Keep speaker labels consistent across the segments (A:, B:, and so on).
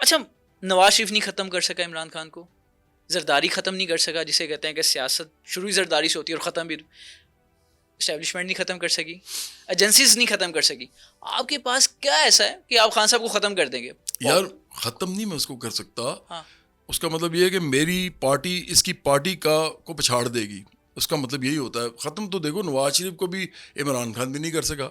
A: अच्छा, नवाज शरीफ नहीं ख़त्म कर सका इमरान खान को, जरदारी ख़त्म नहीं कर सका, जिसे कहते हैं कि सियासत शुरू ही जरदारी से होती है और ख़त्म भी इस्टेब्लिशमेंट नहीं ख़त्म कर सकी, एजेंसीज नहीं ख़त्म कर सकी। आपके पास क्या ऐसा है कि आप खान साहब को ख़त्म कर देंगे?
B: यार ख़त्म नहीं मैं उसको कर सकता।
A: हाँ,
B: उसका मतलब ये है कि मेरी पार्टी इसकी पार्टी को पछाड़ देगी, उसका मतलब यही होता है। ख़त्म तो देखो, नवाज शरीफ को भी इमरान खान भी नहीं कर सका,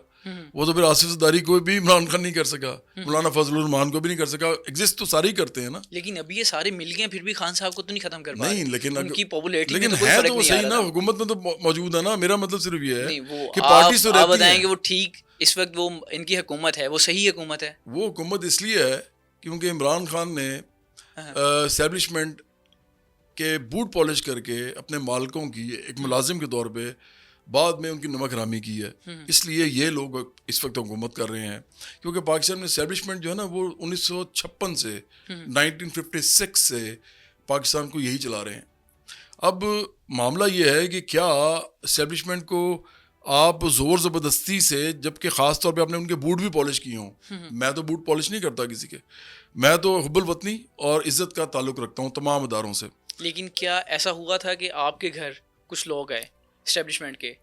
B: वो तो फिर आसिफ जरदारी को भी इमरान खान नहीं कर सका, मौलाना फजलुर रहमान को भी नहीं कर सका। एग्जिस्ट तो सारे ही करते हैं ना।
A: लेकिन अभी ये सारे मिल गए फिर भी खान साहब को तो नहीं ख़त्म कर पा
B: नहीं,
A: रहे।
B: लेकिन
A: उनकी पॉपुलैरिटी में
B: लेकिन
A: तो कोई
B: है
A: फर्क
B: तो वो
A: नहीं आ
B: सही
A: रहा
B: ना,
A: ना।
B: हुकूमत में तो मौजूद है ना। मेरा मतलब सिर्फ ये है
A: नहीं, वो
B: कि पार्टी तो
A: आप
B: रहती
A: बताएंगे
B: है।
A: वो ठीक इस वक्त वो इनकी हुकूमत है, वो सही हुकूमत है।
B: वो हुकूमत इसलिए है क्योंकि इमरान खान ने
A: हाँ,
B: एस्टेब्लिशमेंट के बूट पॉलिश करके अपने मालिकों की एक मुलाजिम के तौर पे बाद में उनकी नमक हरामी की है। इसलिए ये लोग इस वक्त हुकूमत कर रहे हैं, क्योंकि पाकिस्तान में एस्टेब्लिशमेंट जो है ना वो 1956 से 1956 से पाकिस्तान को यही चला रहे हैं। अब मामला ये है कि क्या एस्टेब्लिशमेंट को आप ज़ोर ज़बरदस्ती से, जबकि ख़ास तौर पे आपने उनके बूट भी पॉलिश किए हों। मैं तो बूट पॉलिश नहीं करता किसी के, मैं तो हुब्बुल वतनी और इज़्ज़त का ताल्लुक़ रखता हूँ तमाम अदारों से।
A: लेकिन क्या ऐसा हुआ था कि आपके घर कुछ लोग आए इस्टेब्लिशमेंट के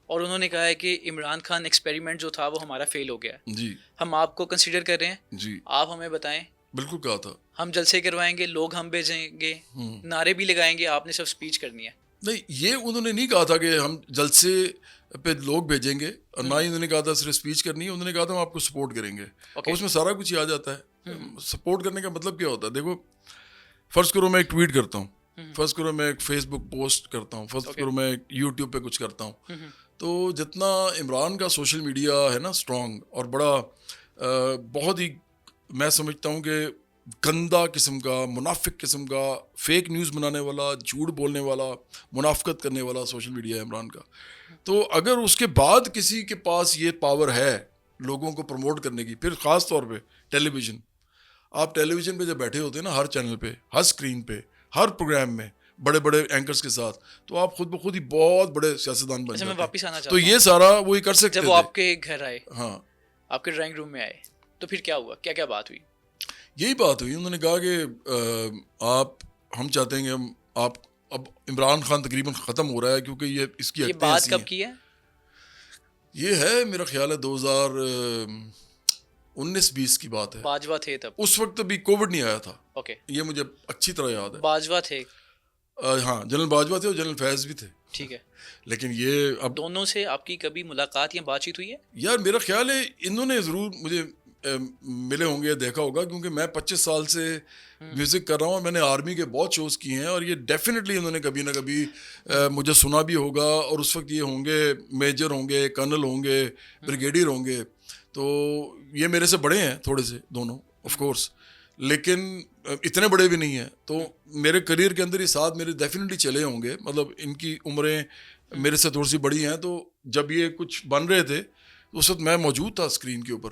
A: और उन्होंने कहा है कि इमरान खान एक्सपेरिमेंट जो था वो हमारा फेल हो गया,
B: जी
A: हम आपको कंसीडर कर रहे हैं,
B: जी,
A: आप हमें बताएं,
B: बिल्कुल कहा था।
A: हम जलसे करवाएंगे, लोग हम भेजेंगे, नारे भी लगाएंगे, आपने सिर्फ स्पीच करनी है।
B: नहीं, ये उन्होंने नहीं कहा था कि हम जलसे पे लोग भेजेंगे, और ना ही उन्होंने कहा था सिर्फ स्पीच करनी है। उन्होंने कहा था हम आपको सपोर्ट करेंगे। और उसमें सारा कुछ ही आ जाता है। सपोर्ट करने का मतलब क्या होता है? देखो, फ़र्ज़ करो मैं एक ट्वीट करता हूँ, फ़र्ज़ करो मैं एक फेसबुक पोस्ट करता हूँ, फ़र्ज़ करो मैं एक यूट्यूब पे कुछ करता हूँ। तो जितना इमरान का सोशल मीडिया है ना स्ट्रॉन्ग और बड़ा बहुत ही, मैं समझता हूँ कि गंदा किस्म का, मुनाफिक किस्म का, फेक न्यूज़ बनाने वाला, झूठ बोलने वाला, मुनाफकत करने वाला सोशल मीडिया है इमरान का। तो अगर उसके बाद किसी के पास ये पावर है लोगों को प्रमोट करने की, फिर ख़ास तौर पे टेलीविज़न, आप टेलीविज़न पे जब बैठे होते हैं ना, हर चैनल पे, हर स्क्रीन पे, हर प्रोग्राम में बड़े बड़े एंकर्स के साथ, तो आप खुद ब खुद ही बहुत बड़े सियासतदान बन
A: अच्छा, मैं
B: जाते
A: वापस आना
B: हैं।
A: चाहता
B: तो
A: हूँ,
B: ये सारा वही कर सकते
A: जब वो
B: थे।
A: आपके घर आए,
B: हाँ,
A: आपके ड्राइंग रूम में आए, तो फिर क्या हुआ, क्या क्या बात हुई?
B: यही बात हुई। उन्होंने कहा कि हम चाहते हैं कि आप, अब इमरान खान तकरीबन ख़त्म हो रहा है क्योंकि ये इसकी
A: ये
B: हरकतें
A: बात
B: ऐसी
A: कब
B: हैं।
A: की है?
B: ये है मेरा ख्याल है 2019-20 की बात है।
A: बाजवा थे तब?
B: उस वक्त अभी कोविड नहीं आया था,
A: ओके,
B: ये मुझे अच्छी तरह याद है।
A: बाजवा थे,
B: हाँ, जनरल बाजवा थे और जनरल फैज़ भी थे।
A: ठीक है।
B: लेकिन ये अब
A: दोनों से आपकी कभी मुलाकात या बातचीत हुई है?
B: यार मेरा ख्याल है इन्होंने ज़रूर मुझे मिले होंगे, देखा होगा, क्योंकि मैं 25 साल से म्यूज़िक कर रहा हूँ और मैंने आर्मी के बहुत शोज़ किए हैं, और ये डेफिनेटली इन्होंने कभी ना कभी मुझे सुना भी होगा। और उस वक्त ये होंगे मेजर होंगे, कर्नल होंगे, ब्रिगेडियर होंगे। तो ये मेरे से बड़े हैं थोड़े से दोनों, ऑफ कोर्स, लेकिन इतने बड़े भी नहीं हैं। तो मेरे करियर के अंदर ये साथ मेरे डेफिनेटली चले होंगे, मतलब इनकी उम्रें मेरे से थोड़ी सी बड़ी हैं। तो जब ये कुछ बन रहे थे तो उस वक्त मैं मौजूद था स्क्रीन के ऊपर,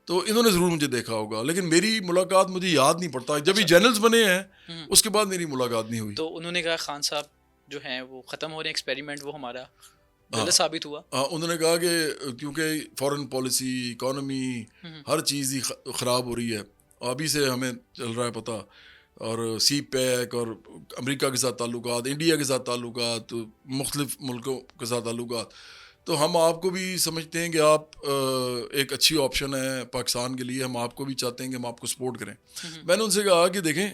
B: तो इन्होंने ज़रूर मुझे देखा होगा, लेकिन मेरी मुलाकात मुझे याद नहीं पड़ता। जब ये जनरल्स बने हैं उसके बाद मेरी मुलाकात नहीं हुई।
A: तो उन्होंने कहा खान साहब जो हैं वो ख़त्म हो रहे हैं, एक्सपेरिमेंट वो हमारा
B: हाँ।
A: गलत साबित हुआ।
B: उन्होंने कहा कि क्योंकि फॉरेन पॉलिसी, इकॉनमी, हर चीज़ ही ख़राब हो रही है। अभी से हमें चल रहा है पता, और सी पैक और अमेरिका के साथ ताल्लुकात, इंडिया के साथ ताल्लुकात, मुख्तलिफ मुल्कों के साथ ताल्लुकात, तो हम आपको भी समझते हैं कि आप एक अच्छी ऑप्शन है पाकिस्तान के लिए। हम आपको भी चाहते हैं कि हम आपको सपोर्ट करें। मैंने उनसे कहा कि देखें,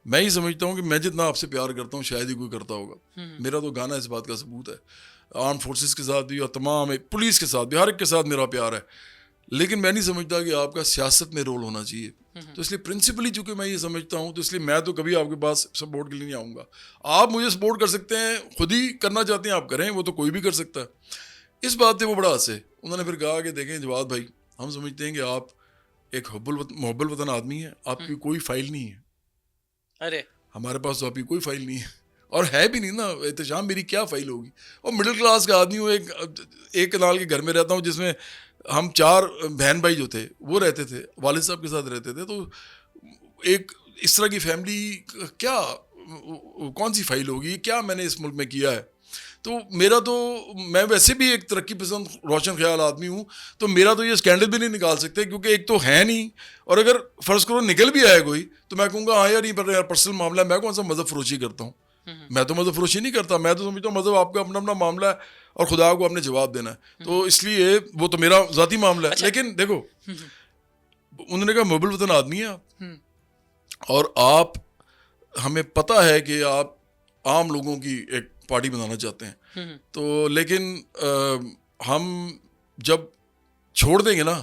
B: मैं ही समझता हूँ कि मैं जितना आपसे प्यार करता हूँ शायद ही कोई करता होगा। मेरा तो गाना इस बात का सबूत है। आर्म फोर्सेस के साथ भी और तमाम पुलिस के साथ भी, हर एक के साथ मेरा प्यार है। लेकिन मैं नहीं समझता कि आपका सियासत में रोल होना चाहिए। तो इसलिए प्रिंसिपली चूंकि मैं ये समझता हूँ, तो इसलिए मैं तो कभी आपके पास सपोर्ट के लिए नहीं आऊँगा। आप मुझे सपोर्ट कर सकते हैं, खुद ही करना चाहते हैं आप करें, वो तो कोई भी कर सकता है। इस बात से वो बड़ा हंसे। उन्होंने फिर कहा कि देखें जवाद भाई, हम समझते हैं कि आप एक मुहब्बुल वतन आदमी है, आपकी कोई फाइल नहीं है।
A: अरे
B: हमारे पास तो आपकी कोई फाइल नहीं है, और है भी नहीं ना। एहतशाम मेरी क्या फाइल होगी? और मिडिल क्लास का आदमी हूँ, एक कनाल के घर में रहता हूँ जिसमें हम 4 बहन भाई जो थे वो रहते थे, वालिद साहब के साथ रहते थे। तो एक इस तरह की फैमिली क्या, कौन सी फाइल होगी? क्या मैंने इस मुल्क में किया है? तो मेरा तो, मैं वैसे भी एक तरक्की पसंद रोशन ख्याल आदमी हूँ, तो मेरा तो ये स्कैंडल भी नहीं निकाल सकते, क्योंकि एक तो है नहीं, और अगर फ़र्ज़ करो निकल भी आए कोई, तो मैं कहूँगा हाँ यार ये पर यार पर्सनल मामला है, मैं कौन सा मज़हब फरोशी करता हूँ। मैं तो मज़हब फरोशी नहीं करता, मैं तो समझता हूँ मज़हब आपका अपना अपना मामला है और खुदा को आपने जवाब देना है, तो इसलिए वो तो मेरा ज़ाती मामला है। लेकिन देखो, उन्होंने कहा मोबिल वतन आदमी है आप, और आप, हमें पता है कि आप आम लोगों की एक पार्टी बनाना चाहते हैं, तो लेकिन हम जब छोड़ देंगे ना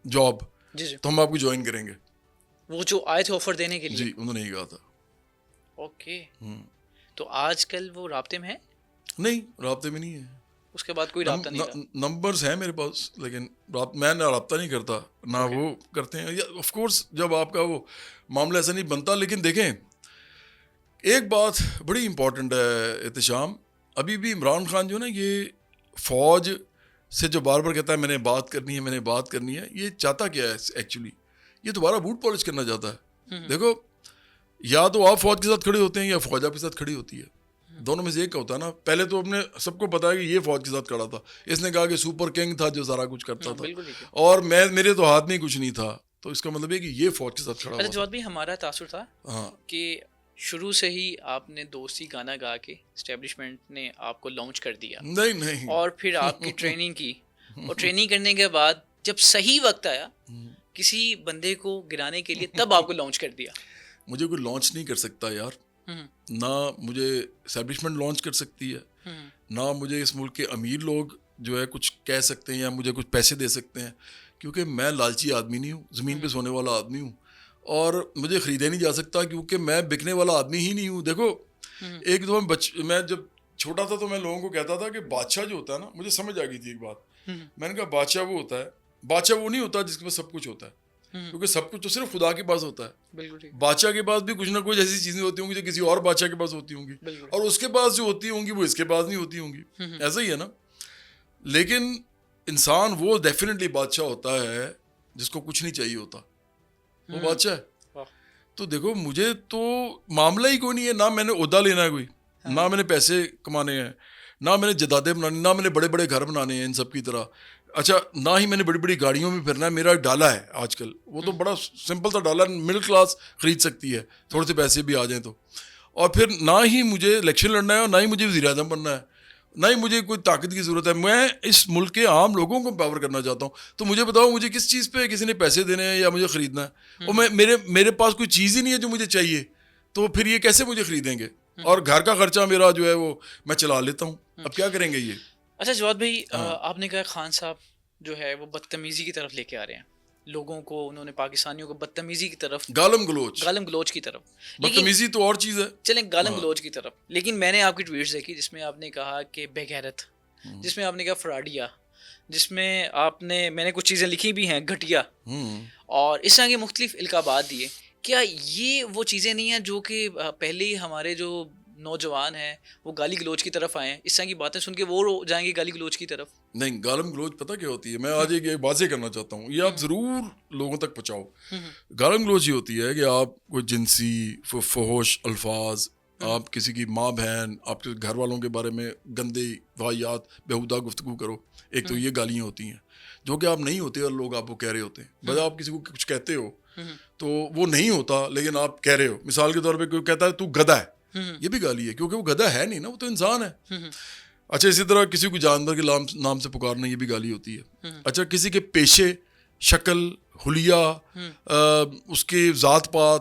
B: जॉब,
A: जी जी,
B: तो हम आपको ज्वाइन करेंगे।
A: वो जो आए थे ऑफर देने के लिए।
B: जी, उन्होंने ये कहा था।
A: ओके, तो आजकल वो राब्ते में है?
B: नहीं, राब्ते में नहीं है।
A: उसके बाद कोई राब्ता नहीं रहा?
B: नंबर्स हैं मेरे पास, लेकिन मैं ना राब्ता नहीं करता ना वो करते हैं। ऑफ कोर्स जब आपका वो मामला ऐसा नहीं बनता। लेकिन देखें, एक बात बड़ी इंपॉर्टेंट है एहतिशाम, अभी भी इमरान खान जो ना, ये फ़ौज से जो बार बार कहता है मैंने बात करनी है, मैंने बात करनी है, ये चाहता क्या है एक्चुअली? ये दोबारा बूट पॉलिश करना चाहता है। देखो, या तो आप फ़ौज के साथ खड़े होते हैं या फ़ौज आपके साथ खड़ी होती है, दोनों में से एक का होता है ना। पहले तो अपने सबको पता है कि ये फ़ौज के साथ खड़ा था, इसने कहा कि सुपर किंग था जो सारा कुछ करता था, और मेरे तो हाथ में कुछ नहीं था, तो इसका मतलब है कि ये फ़ौज के साथ खड़ा हुआ था।
A: जवाब भी हमारा तासुर था
B: हाँ
A: कि शुरू से ही आपने दोस्ती गाना गा के एस्टेब्लिशमेंट ने आपको लॉन्च कर दिया,
B: नहीं
A: और फिर आपकी ट्रेनिंग की, और ट्रेनिंग करने के बाद जब सही वक्त आया किसी बंदे को गिराने के लिए, तब आपको लॉन्च कर दिया।
B: मुझे कोई लॉन्च नहीं कर सकता यार, ना मुझे एस्टेब्लिशमेंट लॉन्च कर सकती है, ना मुझे इस मुल्क के अमीर लोग जो है कुछ कह सकते हैं या मुझे कुछ पैसे दे सकते हैं, क्योंकि मैं लालची आदमी नहीं हूँ, ज़मीन पे सोने वाला आदमी हूँ, और मुझे ख़रीदा नहीं जा सकता, क्योंकि मैं बिकने वाला आदमी ही नहीं हूँ। देखो, एक दो मैं जब छोटा था तो मैं लोगों को कहता था कि बादशाह जो होता है ना, मुझे समझ आ गई थी एक बात, मैंने कहा बादशाह वो होता है, बादशाह वो नहीं होता जिसके पास सब कुछ होता है, क्योंकि सब कुछ तो सिर्फ खुदा के पास होता है।
A: बिल्कुल ठीक।
B: बादशाह के पास भी कुछ ना कुछ ऐसी चीज़ें होती होंगी जो किसी और बादशाह के पास होती होंगी, और उसके पास जो होती होंगी वो इसके पास नहीं होती होंगी, ऐसा ही है ना। लेकिन इंसान वो डेफिनेटली बादशाह होता है जिसको कुछ नहीं चाहिए होता, वो बादशाह है। तो देखो, मुझे तो मामला ही कोई नहीं है, ना मैंने ओहदा लेना है कोई, ना मैंने पैसे कमाने हैं, ना मैंने जदादे बनानी, ना मैंने बड़े बड़े घर बनाने हैं इन सब की तरह, अच्छा, ना ही मैंने बड़ी बड़ी गाड़ियों में फिरना है। मेरा डाला है आजकल, वो तो बड़ा सिंपल सा डाला, मिडिल क्लास ख़रीद सकती है, थोड़े से पैसे भी आ जाएं तो। और फिर ना ही मुझे इलेक्शन लड़ना है, और ना ही मुझे वज़ीर-ए-आज़म बनना है, ना ही मुझे कोई ताकत की ज़रूरत है। मैं इस मुल्क के आम लोगों को पावर करना चाहता हूँ। तो मुझे बताओ, मुझे किस चीज़ पे किसी ने पैसे देने हैं या मुझे ख़रीदना है? और मेरे पास कोई चीज़ ही नहीं है जो मुझे चाहिए, तो फिर ये कैसे मुझे ख़रीदेंगे? और घर का खर्चा मेरा जो है वो मैं चला लेता हूँ, अब क्या करेंगे ये?
A: अच्छा जवाद भाई, आपने कहा खान साहब जो है वो बदतमीज़ी की तरफ लेके आ रहे हैं लोगों को, उन्होंने पाकिस्तानियों को बदतमीज़ी की तरफ, गालम गलोच की तरफ,
B: बदतमीज़ी तो और चीज़ है,
A: चलें गालम गलोच की तरफ। लेकिन मैंने आपकी ट्वीट्स देखी जिसमें आपने कहा कि बेगैरत, जिसमें आपने कहा फ्राडिया, जिसमें मैंने कुछ चीज़ें लिखी भी हैं, घटिया, और इस तरह के मुख्तलिफ इल्काबात दिए। क्या ये वो चीज़ें नहीं हैं जो कि पहले ही हमारे जो नौजवान हैं वो गाली गलोच की तरफ आए हैं, इस तरह की बातें सुन के वो जाएंगे गाली गलोच की तरफ?
B: नहीं, गालम गलोच पता क्या होती है, मैं आज एक वाज़ेह करना चाहता हूँ, ये आप ज़रूर लोगों तक पहुँचाओ। गालम गलोच ये होती है कि आप कोई जिनसी फहोश अल्फाज, आप किसी की माँ बहन, आपके घर वालों के बारे में गंदे वाहियात बेहुदा गुफ्तगू करो। एक तो ये गालियाँ होती हैं जो कि आप नहीं होते और लोग आपको कह रहे होते हैं। बस आप किसी को कुछ कहते हो तो वो नहीं होता, लेकिन आप कह रहे हो। मिसाल के तौर पे कोई कहता है तू गधा है, ये भी गाली है, क्योंकि वो गधा है नहीं ना, वो तो इंसान है। अच्छा, इसी तरह किसी को जानवर के नाम से पुकारना, ये भी गाली होती है। अच्छा, किसी के पेशे, शक्ल, हुलिया, उसके ज़ात पात,